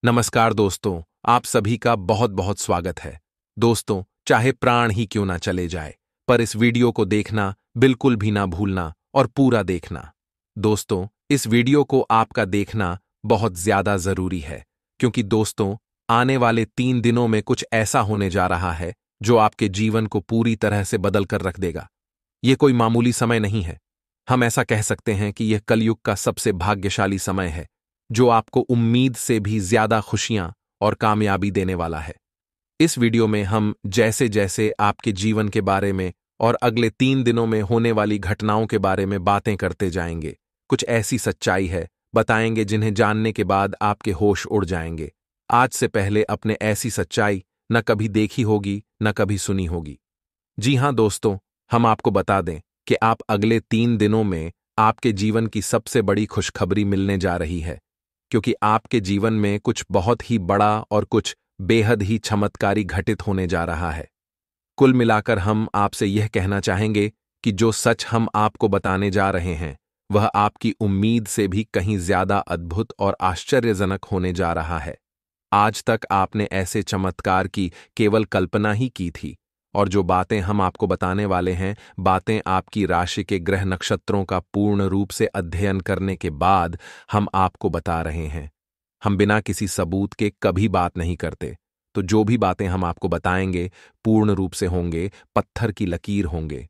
नमस्कार दोस्तों, आप सभी का बहुत बहुत स्वागत है। दोस्तों, चाहे प्राण ही क्यों ना चले जाए, पर इस वीडियो को देखना बिल्कुल भी ना भूलना और पूरा देखना। दोस्तों, इस वीडियो को आपका देखना बहुत ज्यादा जरूरी है, क्योंकि दोस्तों, आने वाले 3 दिनों में कुछ ऐसा होने जा रहा है जो आपके जीवन को पूरी तरह से बदल कर रख देगा। यह कोई मामूली समय नहीं है। हम ऐसा कह सकते हैं कि यह कलयुग का सबसे भाग्यशाली समय है, जो आपको उम्मीद से भी ज्यादा खुशियां और कामयाबी देने वाला है। इस वीडियो में हम जैसे जैसे आपके जीवन के बारे में और अगले 3 दिनों में होने वाली घटनाओं के बारे में बातें करते जाएंगे। कुछ ऐसी सच्चाई है बताएंगे जिन्हें जानने के बाद आपके होश उड़ जाएंगे। आज से पहले अपने ऐसी सच्चाई न कभी देखी होगी न कभी सुनी होगी। जी हां दोस्तों, हम आपको बता दें कि आप अगले 3 दिनों में आपके जीवन की सबसे बड़ी खुशखबरी मिलने जा रही है, क्योंकि आपके जीवन में कुछ बहुत ही बड़ा और कुछ बेहद ही चमत्कारी घटित होने जा रहा है। कुल मिलाकर हम आपसे यह कहना चाहेंगे कि जो सच हम आपको बताने जा रहे हैं, वह आपकी उम्मीद से भी कहीं ज्यादा अद्भुत और आश्चर्यजनक होने जा रहा है। आज तक आपने ऐसे चमत्कार की केवल कल्पना ही की थी, और जो बातें हम आपको बताने वाले हैं, बातें आपकी राशि के ग्रह नक्षत्रों का पूर्ण रूप से अध्ययन करने के बाद हम आपको बता रहे हैं। हम बिना किसी सबूत के कभी बात नहीं करते, तो जो भी बातें हम आपको बताएंगे पूर्ण रूप से होंगे, पत्थर की लकीर होंगे।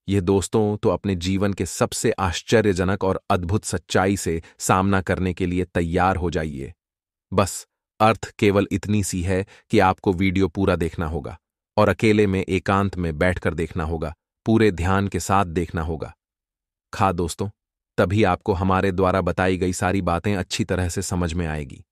ये दोस्तों तो अपने जीवन के सबसे आश्चर्यजनक और अद्भुत सच्चाई से सामना करने के लिए तैयार हो जाइए। बस अर्थ केवल इतनी सी है कि आपको वीडियो पूरा देखना होगा और अकेले में एकांत में बैठकर देखना होगा, पूरे ध्यान के साथ देखना होगा। दोस्तों, तभी आपको हमारे द्वारा बताई गई सारी बातें अच्छी तरह से समझ में आएगी।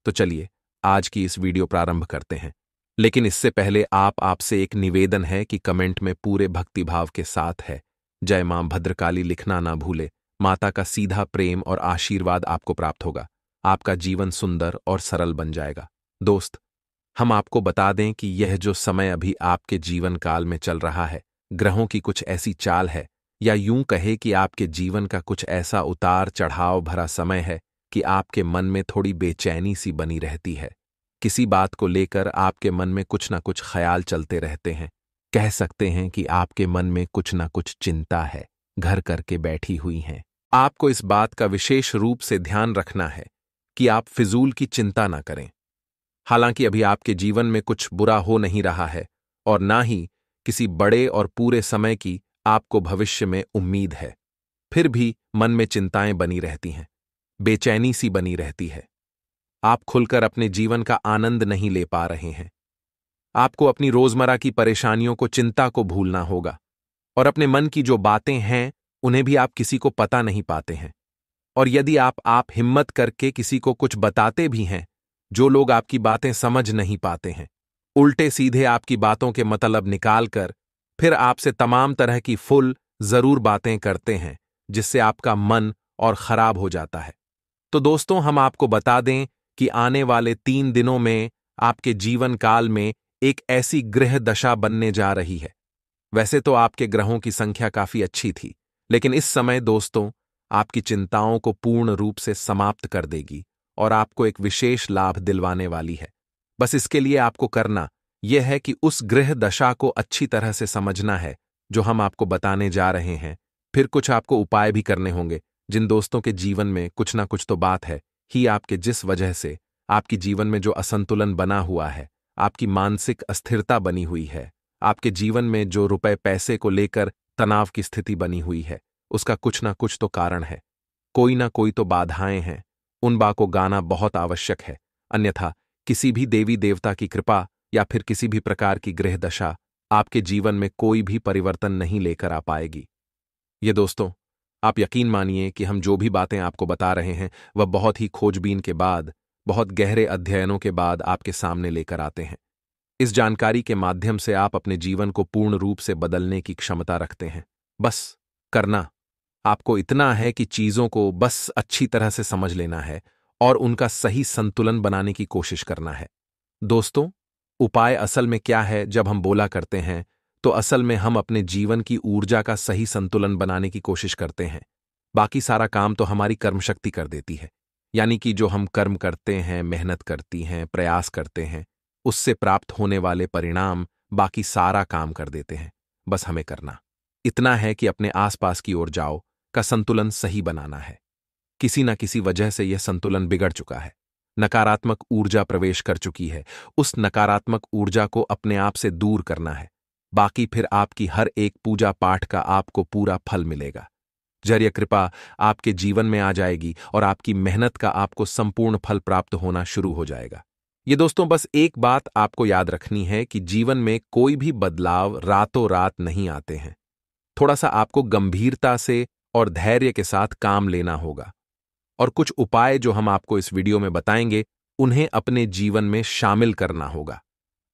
तो चलिए आज की इस वीडियो प्रारंभ करते हैं। लेकिन इससे पहले आपसे एक निवेदन है कि कमेंट में पूरे भक्तिभाव के साथ है जय मां भद्रकाली लिखना ना भूले। माता का सीधा प्रेम और आशीर्वाद आपको प्राप्त होगा। आपका जीवन सुंदर और सरल बन जाएगा। दोस्त, हम आपको बता दें कि यह जो समय अभी आपके जीवन काल में चल रहा है, ग्रहों की कुछ ऐसी चाल है, या यूं कहे कि आपके जीवन का कुछ ऐसा उतार चढ़ाव भरा समय है कि आपके मन में थोड़ी बेचैनी सी बनी रहती है। किसी बात को लेकर आपके मन में कुछ ना कुछ ख्याल चलते रहते हैं। कह सकते हैं कि आपके मन में कुछ ना कुछ चिंता है, घर करके बैठी हुई हैं। आपको इस बात का विशेष रूप से ध्यान रखना है कि आप फिजूल की चिंता ना करें। हालांकि अभी आपके जीवन में कुछ बुरा हो नहीं रहा है, और ना ही किसी बड़े और पूरे समय की आपको भविष्य में उम्मीद है, फिर भी मन में चिंताएं बनी रहती हैं, बेचैनी सी बनी रहती है। आप खुलकर अपने जीवन का आनंद नहीं ले पा रहे हैं। आपको अपनी रोजमर्रा की परेशानियों को, चिंता को भूलना होगा, और अपने मन की जो बातें हैं उन्हें भी आप किसी को पता नहीं पाते हैं। और यदि आप हिम्मत करके किसी को कुछ बताते भी हैं, जो लोग आपकी बातें समझ नहीं पाते हैं, उल्टे सीधे आपकी बातों के मतलब निकालकर फिर आपसे तमाम तरह की फुल जरूर बातें करते हैं, जिससे आपका मन और खराब हो जाता है। तो दोस्तों, हम आपको बता दें कि आने वाले 3 दिनों में आपके जीवन काल में एक ऐसी ग्रह दशा बनने जा रही है। वैसे तो आपके ग्रहों की संख्या काफी अच्छी थी, लेकिन इस समय दोस्तों आपकी चिंताओं को पूर्ण रूप से समाप्त कर देगी और आपको एक विशेष लाभ दिलवाने वाली है। बस इसके लिए आपको करना यह है कि उस ग्रह दशा को अच्छी तरह से समझना है जो हम आपको बताने जा रहे हैं। फिर कुछ आपको उपाय भी करने होंगे, जिन दोस्तों के जीवन में कुछ ना कुछ तो बात है ही आपके, जिस वजह से आपकी जीवन में जो असंतुलन बना हुआ है, आपकी मानसिक अस्थिरता बनी हुई है, आपके जीवन में जो रुपए पैसे को लेकर तनाव की स्थिति बनी हुई है, उसका कुछ ना कुछ तो कारण है। कोई ना कोई तो बाधाएं हैं। उन बा को गाना बहुत आवश्यक है, अन्यथा किसी भी देवी देवता की कृपा या फिर किसी भी प्रकार की ग्रह दशा आपके जीवन में कोई भी परिवर्तन नहीं लेकर आ पाएगी। ये दोस्तों, आप यकीन मानिए कि हम जो भी बातें आपको बता रहे हैं वह बहुत ही खोजबीन के बाद, बहुत गहरे अध्ययनों के बाद आपके सामने लेकर आते हैं। इस जानकारी के माध्यम से आप अपने जीवन को पूर्ण रूप से बदलने की क्षमता रखते हैं। बस करना आपको इतना है कि चीजों को बस अच्छी तरह से समझ लेना है और उनका सही संतुलन बनाने की कोशिश करना है। दोस्तों, उपाय असल में क्या है जब हम बोला करते हैं, तो असल में हम अपने जीवन की ऊर्जा का सही संतुलन बनाने की कोशिश करते हैं। बाकी सारा काम तो हमारी कर्मशक्ति कर देती है। यानी कि जो हम कर्म करते हैं, मेहनत करती हैं, प्रयास करते हैं, उससे प्राप्त होने वाले परिणाम बाकी सारा काम कर देते हैं। बस हमें करना इतना है कि अपने आसपास की ओर जाओ, का संतुलन सही बनाना है। किसी न किसी वजह से यह संतुलन बिगड़ चुका है। नकारात्मक ऊर्जा प्रवेश कर चुकी है। उस नकारात्मक ऊर्जा को अपने आप से दूर करना है। बाकी फिर आपकी हर एक पूजा पाठ का आपको पूरा फल मिलेगा। जर्य कृपा आपके जीवन में आ जाएगी और आपकी मेहनत का आपको संपूर्ण फल प्राप्त होना शुरू हो जाएगा। ये दोस्तों बस एक बात आपको याद रखनी है कि जीवन में कोई भी बदलाव रातों रात नहीं आते हैं। थोड़ा सा आपको गंभीरता से और धैर्य के साथ काम लेना होगा। और कुछ उपाय जो हम आपको इस वीडियो में बताएंगे, उन्हें अपने जीवन में शामिल करना होगा।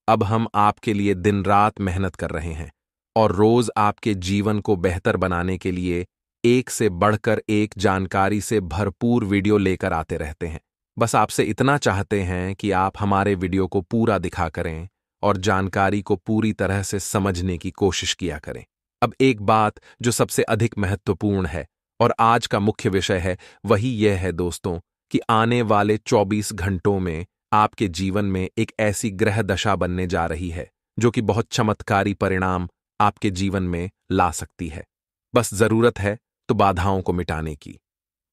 अब हम आपके लिए दिन रात मेहनत कर रहे हैं और रोज आपके जीवन को बेहतर बनाने के लिए एक से बढ़कर एक जानकारी से भरपूर वीडियो लेकर आते रहते हैं। बस आपसे इतना चाहते हैं कि आप हमारे वीडियो को पूरा दिखा करें और जानकारी को पूरी तरह से समझने की कोशिश किया करें। अब एक बात जो सबसे अधिक महत्वपूर्ण है और आज का मुख्य विषय है, वही यह है दोस्तों कि आने वाले 24 घंटों में आपके जीवन में एक ऐसी ग्रह दशा बनने जा रही है जो कि बहुत चमत्कारी परिणाम आपके जीवन में ला सकती है। बस जरूरत है तो बाधाओं को मिटाने की।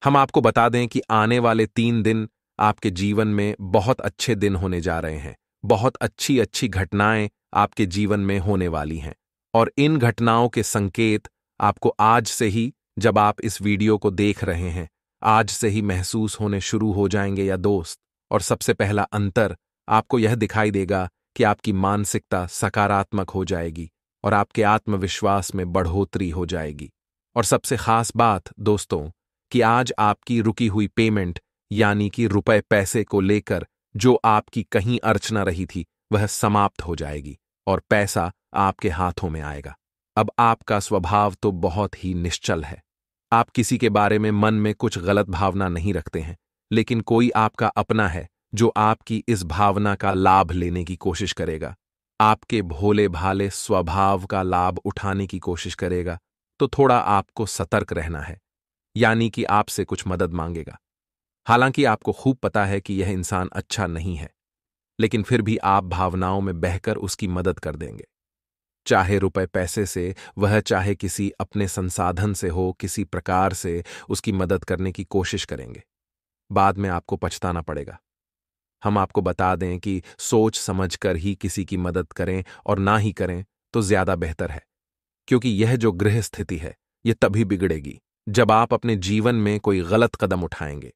हम आपको बता दें कि आने वाले 3 दिन आपके जीवन में बहुत अच्छे दिन होने जा रहे हैं। बहुत अच्छी अच्छी घटनाएं आपके जीवन में होने वाली हैं और इन घटनाओं के संकेत आपको आज से ही, जब आप इस वीडियो को देख रहे हैं, आज से ही महसूस होने शुरू हो जाएंगे या दोस्त। और सबसे पहला अंतर आपको यह दिखाई देगा कि आपकी मानसिकता सकारात्मक हो जाएगी और आपके आत्मविश्वास में बढ़ोतरी हो जाएगी। और सबसे खास बात दोस्तों कि आज आपकी रुकी हुई पेमेंट यानी कि रुपए पैसे को लेकर जो आपकी कहीं अर्चना रही थी, वह समाप्त हो जाएगी और पैसा आपके हाथों में आएगा। अब आपका स्वभाव तो बहुत ही निश्चल है। आप किसी के बारे में मन में कुछ गलत भावना नहीं रखते हैं, लेकिन कोई आपका अपना है जो आपकी इस भावना का लाभ लेने की कोशिश करेगा, आपके भोले भाले स्वभाव का लाभ उठाने की कोशिश करेगा। तो थोड़ा आपको सतर्क रहना है, यानी कि आपसे कुछ मदद मांगेगा। हालांकि आपको खूब पता है कि यह इंसान अच्छा नहीं है, लेकिन फिर भी आप भावनाओं में बहकर उसकी मदद कर देंगे। चाहे रुपए पैसे से, वह चाहे किसी अपने संसाधन से हो, किसी प्रकार से उसकी मदद करने की कोशिश करेंगे। बाद में आपको पछताना पड़ेगा। हम आपको बता दें कि सोच समझकर ही किसी की मदद करें और ना ही करें तो ज्यादा बेहतर है, क्योंकि यह जो गृह स्थिति है, यह तभी बिगड़ेगी जब आप अपने जीवन में कोई गलत कदम उठाएंगे।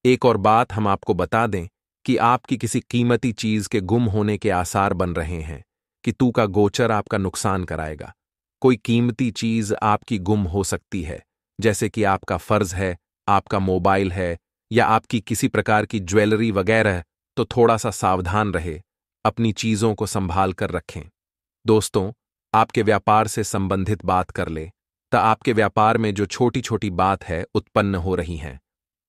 एक और बात हम आपको बता दें कि आपकी किसी कीमती चीज के गुम होने के आसार बन रहे हैं कि तू का गोचर आपका नुकसान कराएगा। कोई कीमती चीज आपकी गुम हो सकती है, जैसे कि आपका फर्ज है, आपका मोबाइल है या आपकी किसी प्रकार की ज्वेलरी वगैरह। तो थोड़ा सा सावधान रहे, अपनी चीजों को संभाल कर रखें। दोस्तों, आपके व्यापार से संबंधित बात कर ले तो आपके व्यापार में जो छोटी छोटी बात है उत्पन्न हो रही हैं,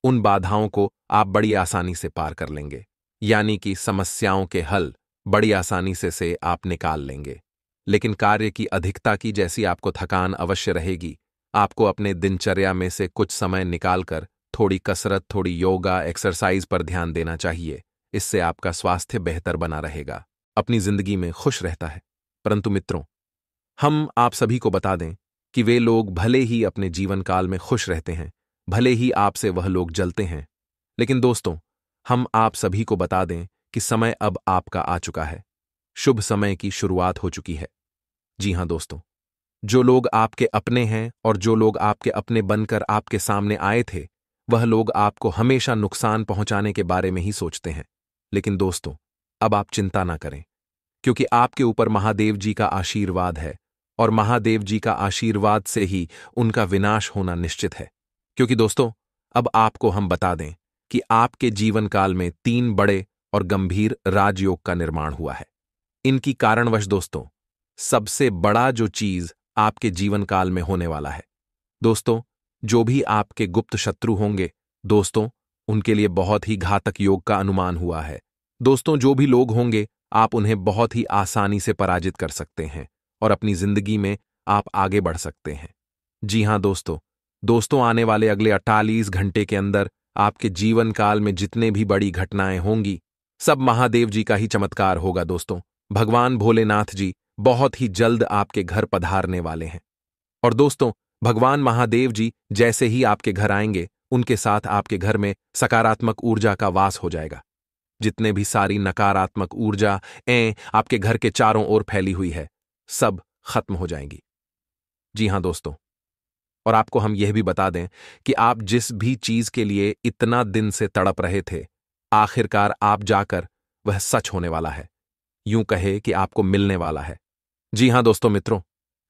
उन बाधाओं को आप बड़ी आसानी से पार कर लेंगे, यानी कि समस्याओं के हल बड़ी आसानी से आप निकाल लेंगे। लेकिन कार्य की अधिकता की जैसी आपको थकान अवश्य रहेगी। आपको अपने दिनचर्या में से कुछ समय निकालकर थोड़ी कसरत, थोड़ी योगा, एक्सरसाइज पर ध्यान देना चाहिए। इससे आपका स्वास्थ्य बेहतर बना रहेगा, अपनी जिंदगी में खुश रहता है। परंतु मित्रों, हम आप सभी को बता दें कि वे लोग भले ही अपने जीवन काल में खुश रहते हैं, भले ही आपसे वह लोग जलते हैं, लेकिन दोस्तों, हम आप सभी को बता दें कि समय अब आपका आ चुका है। शुभ समय की शुरुआत हो चुकी है। जी हां दोस्तों, जो लोग आपके अपने हैं और जो लोग आपके अपने बनकर आपके सामने आए थे, वह लोग आपको हमेशा नुकसान पहुंचाने के बारे में ही सोचते हैं। लेकिन दोस्तों, अब आप चिंता ना करें, क्योंकि आपके ऊपर महादेव जी का आशीर्वाद है और महादेव जी का आशीर्वाद से ही उनका विनाश होना निश्चित है। क्योंकि दोस्तों, अब आपको हम बता दें कि आपके जीवन काल में 3 बड़े और गंभीर राजयोग का निर्माण हुआ है। इनकी कारणवश दोस्तों, सबसे बड़ा जो चीज आपके जीवन काल में होने वाला है, दोस्तों, जो भी आपके गुप्त शत्रु होंगे, दोस्तों, उनके लिए बहुत ही घातक योग का अनुमान हुआ है। दोस्तों, जो भी लोग होंगे, आप उन्हें बहुत ही आसानी से पराजित कर सकते हैं और अपनी जिंदगी में आप आगे बढ़ सकते हैं। जी हां दोस्तों, आने वाले अगले 48 घंटे के अंदर आपके जीवन काल में जितने भी बड़ी घटनाएं होंगी, सब महादेव जी का ही चमत्कार होगा दोस्तों। भगवान भोलेनाथ जी बहुत ही जल्द आपके घर पधारने वाले हैं। और दोस्तों, भगवान महादेव जी जैसे ही आपके घर आएंगे, उनके साथ आपके घर में सकारात्मक ऊर्जा का वास हो जाएगा। जितने भी सारी नकारात्मक ऊर्जा आपके घर के चारों ओर फैली हुई है, सब खत्म हो जाएंगी। जी हां दोस्तों, और आपको हम यह भी बता दें कि आप जिस भी चीज के लिए इतना दिन से तड़प रहे थे, आखिरकार आप जाकर वह सच होने वाला है। यूं कहे कि आपको मिलने वाला है। जी हां दोस्तों मित्रों,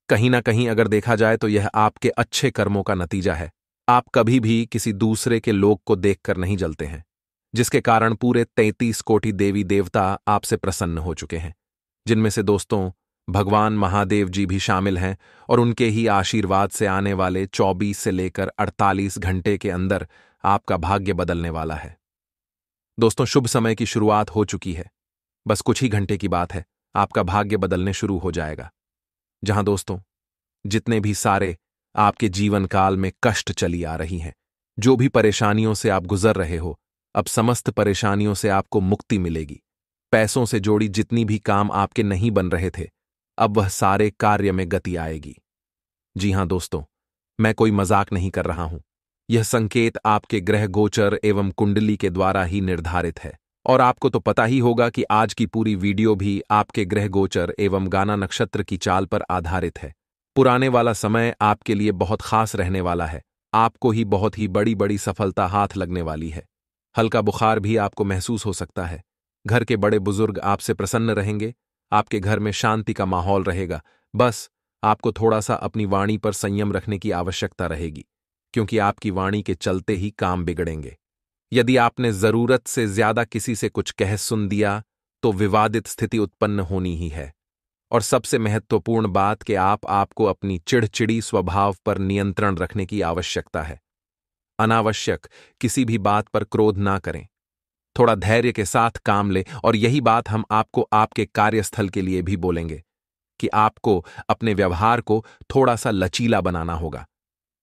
कहीं ना कहीं अगर देखा जाए तो यह आपके अच्छे कर्मों का नतीजा है। आप कभी भी किसी दूसरे के लोक को देखकर नहीं जलते हैं, जिसके कारण पूरे 33 कोटि देवी देवता आपसे प्रसन्न हो चुके हैं, जिनमें से दोस्तों भगवान महादेव जी भी शामिल हैं। और उनके ही आशीर्वाद से आने वाले 24 से लेकर 48 घंटे के अंदर आपका भाग्य बदलने वाला है। दोस्तों, शुभ समय की शुरुआत हो चुकी है। बस कुछ ही घंटे की बात है, आपका भाग्य बदलने शुरू हो जाएगा। जहां दोस्तों, जितने भी सारे आपके जीवन काल में कष्ट चली आ रही हैं, जो भी परेशानियों से आप गुजर रहे हो, अब समस्त परेशानियों से आपको मुक्ति मिलेगी। पैसों से जोड़ी जितनी भी काम आपके नहीं बन रहे थे, अब वह सारे कार्य में गति आएगी। जी हां दोस्तों, मैं कोई मजाक नहीं कर रहा हूं। यह संकेत आपके ग्रह गोचर एवं कुंडली के द्वारा ही निर्धारित है। और आपको तो पता ही होगा कि आज की पूरी वीडियो भी आपके ग्रह गोचर एवं गाना नक्षत्र की चाल पर आधारित है। पुराने वाला समय आपके लिए बहुत खास रहने वाला है। आपको ही बहुत ही बड़ी बड़ी सफलता हाथ लगने वाली है। हल्का बुखार भी आपको महसूस हो सकता है। घर के बड़े बुजुर्ग आपसे प्रसन्न रहेंगे। आपके घर में शांति का माहौल रहेगा। बस आपको थोड़ा सा अपनी वाणी पर संयम रखने की आवश्यकता रहेगी, क्योंकि आपकी वाणी के चलते ही काम बिगड़ेंगे। यदि आपने जरूरत से ज्यादा किसी से कुछ कह सुन दिया, तो विवादित स्थिति उत्पन्न होनी ही है। और सबसे महत्वपूर्ण बात कि आपको अपनी चिड़चिड़ी स्वभाव पर नियंत्रण रखने की आवश्यकता है। अनावश्यक किसी भी बात पर क्रोध ना करें। थोड़ा धैर्य के साथ काम लें। और यही बात हम आपको आपके कार्यस्थल के लिए भी बोलेंगे कि आपको अपने व्यवहार को थोड़ा सा लचीला बनाना होगा।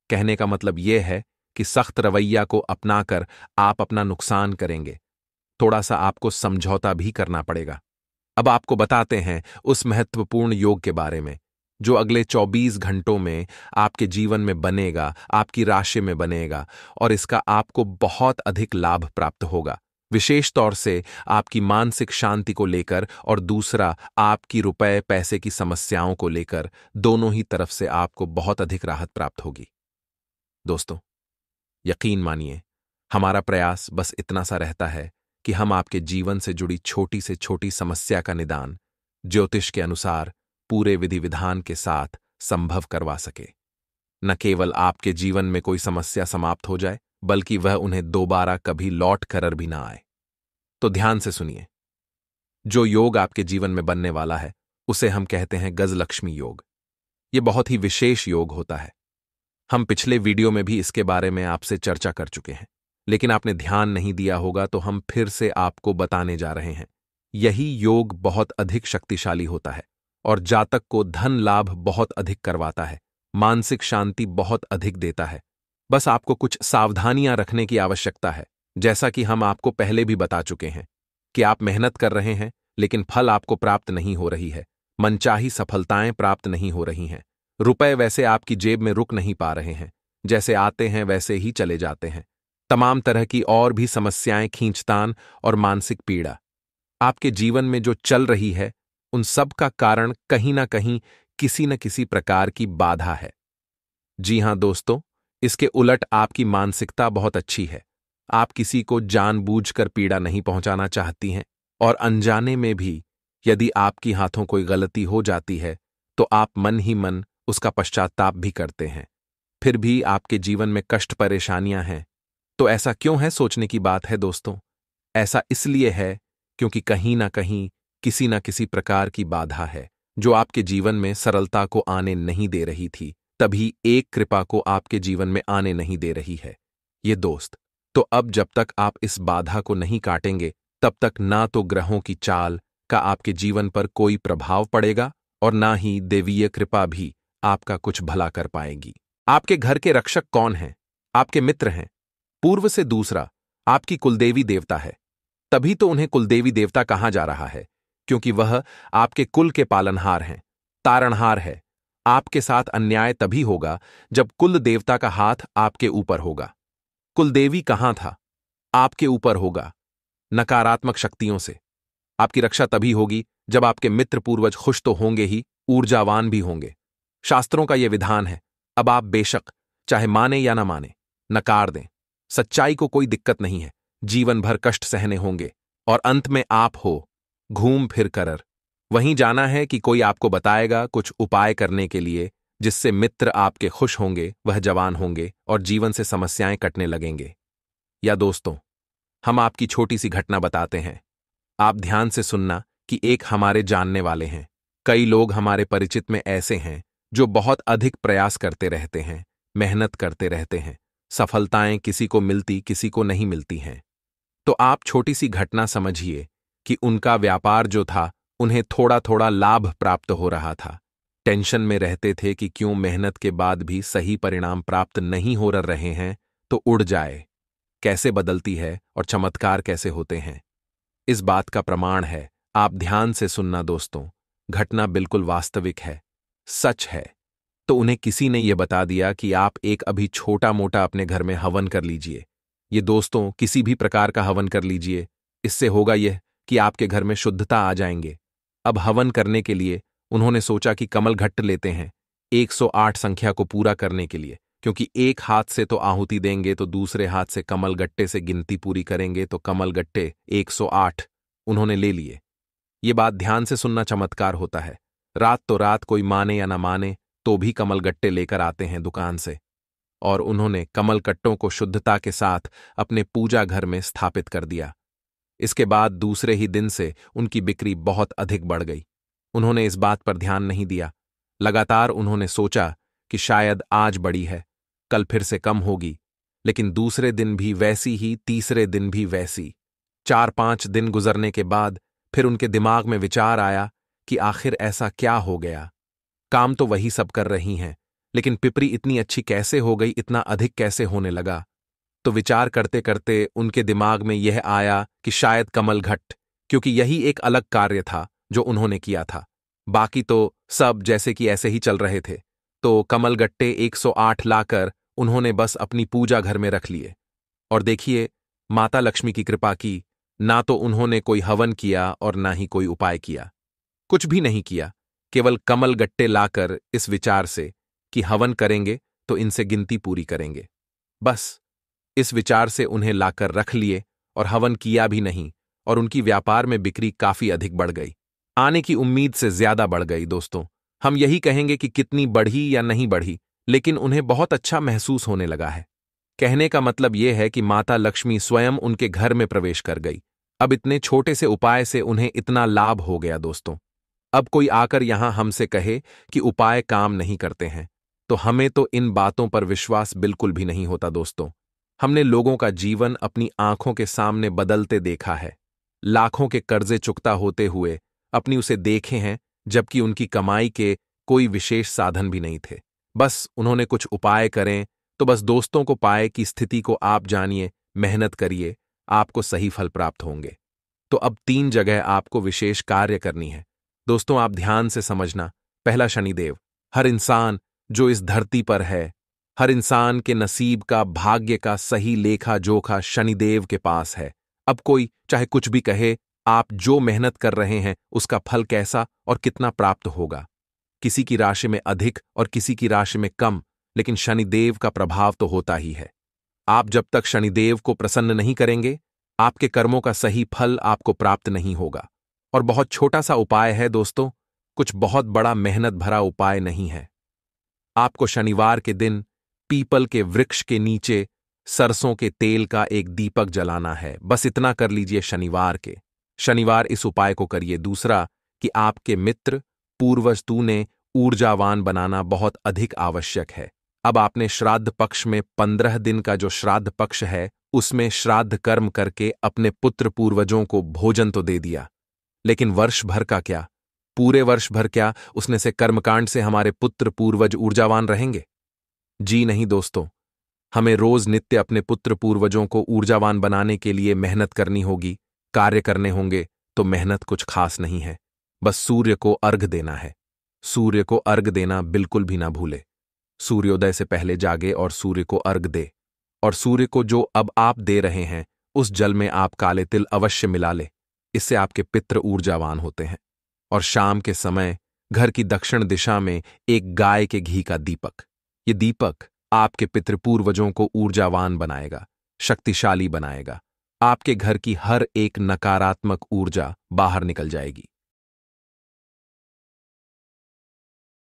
कहने का मतलब यह है कि सख्त रवैया को अपनाकर आप अपना नुकसान करेंगे। थोड़ा सा आपको समझौता भी करना पड़ेगा। अब आपको बताते हैं उस महत्वपूर्ण योग के बारे में, जो अगले 24 घंटों में आपके जीवन में बनेगा, आपकी राशि में बनेगा, और इसका आपको बहुत अधिक लाभ प्राप्त होगा। विशेष तौर से आपकी मानसिक शांति को लेकर, और दूसरा आपकी रुपए पैसे की समस्याओं को लेकर, दोनों ही तरफ से आपको बहुत अधिक राहत प्राप्त होगी। दोस्तों, यकीन मानिए, हमारा प्रयास बस इतना सा रहता है कि हम आपके जीवन से जुड़ी छोटी से छोटी समस्या का निदान ज्योतिष के अनुसार पूरे विधि विधान के साथ संभव करवा सके। न केवल आपके जीवन में कोई समस्या समाप्त हो जाए, बल्कि वह उन्हें दोबारा कभी लौट कर भी ना आए। तो ध्यान से सुनिए। जो योग आपके जीवन में बनने वाला है, उसे हम कहते हैं गजलक्ष्मी योग। यह बहुत ही विशेष योग होता है। हम पिछले वीडियो में भी इसके बारे में आपसे चर्चा कर चुके हैं, लेकिन आपने ध्यान नहीं दिया होगा, तो हम फिर से आपको बताने जा रहे हैं। यही योग बहुत अधिक शक्तिशाली होता है और जातक को धन लाभ बहुत अधिक करवाता है, मानसिक शांति बहुत अधिक देता है। बस आपको कुछ सावधानियां रखने की आवश्यकता है। जैसा कि हम आपको पहले भी बता चुके हैं कि आप मेहनत कर रहे हैं, लेकिन फल आपको प्राप्त नहीं हो रही है। मनचाही सफलताएं प्राप्त नहीं हो रही हैं। रुपए वैसे आपकी जेब में रुक नहीं पा रहे हैं, जैसे आते हैं वैसे ही चले जाते हैं। तमाम तरह की और भी समस्याएं, खींचतान और मानसिक पीड़ा आपके जीवन में जो चल रही है, उन सब का कारण कहीं ना कहीं किसी न किसी प्रकार की बाधा है। जी हां दोस्तों, इसके उलट आपकी मानसिकता बहुत अच्छी है। आप किसी को जानबूझकर पीड़ा नहीं पहुंचाना चाहती हैं, और अनजाने में भी यदि आपकी हाथों कोई गलती हो जाती है, तो आप मन ही मन उसका पश्चाताप भी करते हैं। फिर भी आपके जीवन में कष्ट परेशानियां हैं। तो ऐसा क्यों है, सोचने की बात है दोस्तों। ऐसा इसलिए है क्योंकि कहीं ना कहीं किसी न किसी प्रकार की बाधा है, जो आपके जीवन में सरलता को आने नहीं दे रही थी, तभी एक कृपा को आपके जीवन में आने नहीं दे रही है ये दोस्त। तो अब जब तक आप इस बाधा को नहीं काटेंगे, तब तक ना तो ग्रहों की चाल का आपके जीवन पर कोई प्रभाव पड़ेगा, और ना ही देवीय कृपा भी आपका कुछ भला कर पाएगी। आपके घर के रक्षक कौन हैं? आपके मित्र हैं। पूर्व से दूसरा आपकी कुलदेवी देवता है। तभी तो उन्हें कुलदेवी देवता कहा जा रहा है, क्योंकि वह आपके कुल के पालनहार हैं, तारणहार है। आपके साथ अन्याय तभी होगा जब कुल देवता का हाथ आपके ऊपर होगा। कुलदेवी कहां था? आपके ऊपर होगा, नकारात्मक शक्तियों से। आपकी रक्षा तभी होगी जब आपके मित्र पूर्वज खुश तो होंगे ही, ऊर्जावान भी होंगे। शास्त्रों का यह विधान है। अब आप बेशक चाहे माने या ना माने, नकार दें। सच्चाई को कोई दिक्कत नहीं है। जीवन भर कष्ट सहने होंगे और अंत में आप हो घूम फिर कर वहीं जाना है कि कोई आपको बताएगा कुछ उपाय करने के लिए, जिससे मित्र आपके खुश होंगे, वह जवान होंगे और जीवन से समस्याएं कटने लगेंगे। या दोस्तों, हम आपकी छोटी सी घटना बताते हैं। आप ध्यान से सुनना कि एक हमारे जानने वाले हैं। कई लोग हमारे परिचित में ऐसे हैं जो बहुत अधिक प्रयास करते रहते हैं, मेहनत करते रहते हैं। सफलताएं किसी को मिलती, किसी को नहीं मिलती हैं। तो आप छोटी सी घटना समझिए कि उनका व्यापार जो था, उन्हें थोड़ा थोड़ा लाभ प्राप्त हो रहा था। टेंशन में रहते थे कि क्यों मेहनत के बाद भी सही परिणाम प्राप्त नहीं हो रहे हैं, तो उड़ जाए कैसे बदलती है और चमत्कार कैसे होते हैं। इस बात का प्रमाण है। आप ध्यान से सुनना दोस्तों, घटना बिल्कुल वास्तविक है, सच है। तो उन्हें किसी ने यह बता दिया कि आप एक अभी छोटा मोटा अपने घर में हवन कर लीजिए। ये दोस्तों, किसी भी प्रकार का हवन कर लीजिए। इससे होगा यह कि आपके घर में शुद्धता आ जाएंगे। अब हवन करने के लिए उन्होंने सोचा कि कमल घट्ट लेते हैं 108 संख्या को पूरा करने के लिए, क्योंकि एक हाथ से तो आहुति देंगे तो दूसरे हाथ से कमल गट्टे से गिनती पूरी करेंगे, तो कमल गट्टे 108 उन्होंने ले लिए। ये बात ध्यान से सुनना, चमत्कार होता है। रात तो रात, कोई माने या ना माने, तो भी कमल गट्टे लेकर आते हैं दुकान से, और उन्होंने कमल कट्टों को शुद्धता के साथ अपने पूजा घर में स्थापित कर दिया। इसके बाद दूसरे ही दिन से उनकी बिक्री बहुत अधिक बढ़ गई। उन्होंने इस बात पर ध्यान नहीं दिया। लगातार उन्होंने सोचा कि शायद आज बढ़ी है, कल फिर से कम होगी, लेकिन दूसरे दिन भी वैसी ही, तीसरे दिन भी वैसी। 4-5 दिन गुजरने के बाद फिर उनके दिमाग में विचार आया कि आखिर ऐसा क्या हो गया। काम तो वही सब कर रही हैं, लेकिन पिपरी इतनी अच्छी कैसे हो गई, इतना अधिक कैसे होने लगा। तो विचार करते करते उनके दिमाग में यह आया कि शायद कमल घट्ट, क्योंकि यही एक अलग कार्य था जो उन्होंने किया था। बाकी तो सब जैसे कि ऐसे ही चल रहे थे। तो कमल गट्टे 108 लाकर उन्होंने बस अपनी पूजा घर में रख लिए। और देखिए, माता लक्ष्मी की कृपा की। ना तो उन्होंने कोई हवन किया और ना ही कोई उपाय किया, कुछ भी नहीं किया। केवल कमल गट्टे लाकर इस विचार से कि हवन करेंगे तो इनसे गिनती पूरी करेंगे, बस इस विचार से उन्हें लाकर रख लिए और हवन किया भी नहीं, और उनकी व्यापार में बिक्री काफी अधिक बढ़ गई, आने की उम्मीद से ज्यादा बढ़ गई। दोस्तों, हम यही कहेंगे कि कितनी बढ़ी या नहीं बढ़ी, लेकिन उन्हें बहुत अच्छा महसूस होने लगा है। कहने का मतलब यह है कि माता लक्ष्मी स्वयं उनके घर में प्रवेश कर गई। अब इतने छोटे से उपाय से उन्हें इतना लाभ हो गया। दोस्तों, अब कोई आकर यहां हमसे कहे कि उपाय काम नहीं करते हैं, तो हमें तो इन बातों पर विश्वास बिल्कुल भी नहीं होता। दोस्तों, हमने लोगों का जीवन अपनी आंखों के सामने बदलते देखा है। लाखों के कर्जे चुकता होते हुए अपनी उसे देखे हैं, जबकि उनकी कमाई के कोई विशेष साधन भी नहीं थे। बस उन्होंने कुछ उपाय करें तो बस दोस्तों को पाए कि स्थिति को आप जानिए, मेहनत करिए, आपको सही फल प्राप्त होंगे। तो अब 3 जगह आपको विशेष कार्य करनी है। दोस्तों, आप ध्यान से समझना। पहला, शनिदेव। हर इंसान जो इस धरती पर है, हर इंसान के नसीब का, भाग्य का सही लेखा जोखा शनिदेव के पास है। अब कोई चाहे कुछ भी कहे, आप जो मेहनत कर रहे हैं उसका फल कैसा और कितना प्राप्त होगा। किसी की राशि में अधिक और किसी की राशि में कम, लेकिन शनिदेव का प्रभाव तो होता ही है। आप जब तक शनिदेव को प्रसन्न नहीं करेंगे, आपके कर्मों का सही फल आपको प्राप्त नहीं होगा। और बहुत छोटा सा उपाय है दोस्तों, कुछ बहुत बड़ा मेहनत भरा उपाय नहीं है। आपको शनिवार के दिन पीपल के वृक्ष के नीचे सरसों के तेल का एक दीपक जलाना है। बस इतना कर लीजिए शनिवार इस उपाय को करिए। दूसरा, कि आपके मित्र पूर्वज ने ऊर्जावान बनाना बहुत अधिक आवश्यक है। अब आपने श्राद्ध पक्ष में 15 दिन का जो श्राद्ध पक्ष है, उसमें श्राद्ध कर्म करके अपने पुत्र पूर्वजों को भोजन तो दे दिया, लेकिन वर्ष भर का क्या, पूरे वर्ष भर क्या उसने से कर्मकांड से हमारे पुत्र पूर्वज ऊर्जावान रहेंगे? जी नहीं दोस्तों, हमें रोज नित्य अपने पुत्र पूर्वजों को ऊर्जावान बनाने के लिए मेहनत करनी होगी, कार्य करने होंगे। तो मेहनत कुछ खास नहीं है, बस सूर्य को अर्घ देना है। सूर्य को अर्घ देना बिल्कुल भी ना भूले। सूर्योदय से पहले जागे और सूर्य को अर्घ दे। और सूर्य को जो अब आप दे रहे हैं उस जल में आप काले तिल अवश्य मिला ले। इससे आपके पितृ ऊर्जावान होते हैं। और शाम के समय घर की दक्षिण दिशा में एक गाय के घी का दीपक, ये दीपक आपके पितृपूर्वजों को ऊर्जावान बनाएगा, शक्तिशाली बनाएगा। आपके घर की हर एक नकारात्मक ऊर्जा बाहर निकल जाएगी।